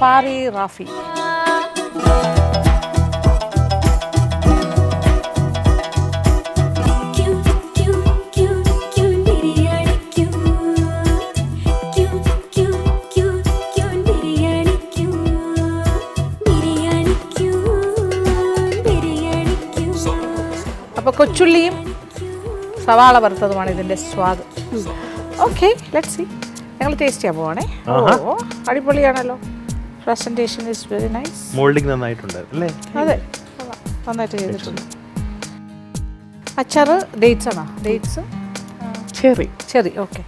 Safari Rafi. അപ്പോൾ കൊച്ചുള്ളിയും സവാള വറുത്തതുമാണ് ഇതിൻ്റെ സ്വാദ്. Okay, let's see. ഞങ്ങൾ ടേസ്റ്റ് ചെയ്യാൻ പോവാണേ. ഓ, അടിപൊളിയാണല്ലോ. Presentation is very nice. Moulding നന്നായിട്ടുണ്ട് അല്ലേ? അതെ, നന്നായിട്ട് ചെയ്തിട്ടുണ്ട്. അച്ചാറ് ഡേറ്റ്സ് ആണോ? Dates, cherry. ഓക്കെ.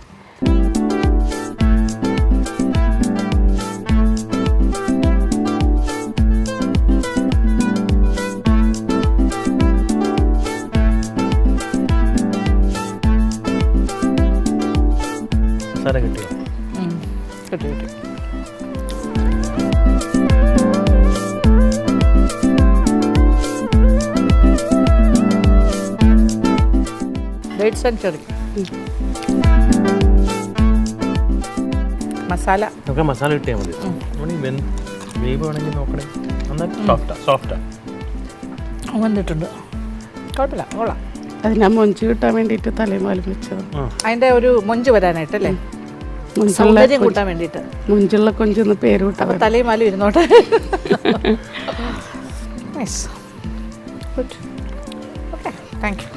കിട്ടി. Dates and cherry. മസാല നമുക്ക് മസാല കിട്ടിയാൽ മതി. വേവ് വേണമെങ്കിൽ നോക്കണേ. നന്നായിട്ട് സോഫ്റ്റാ വന്നിട്ടുണ്ട്. കുഴപ്പമില്ല, കൊള്ളാം. അത് ഞാൻ മൊഞ്ച് കിട്ടാൻ വേണ്ടിയിട്ട് തലേമാലും വെച്ചത്. അതിൻ്റെ ഒരു മൊഞ്ച് വരാനായിട്ടല്ലേ, സൗന്ദര്യം കൂട്ടാൻ വേണ്ടിയിട്ട്. മുഞ്ചുള്ള കൊഞ്ചെന്ന് പേര് കൂട്ടാൻ തലയും മാലും ഇരുന്നോട്ടെ. Nice, good. Okay, thank you.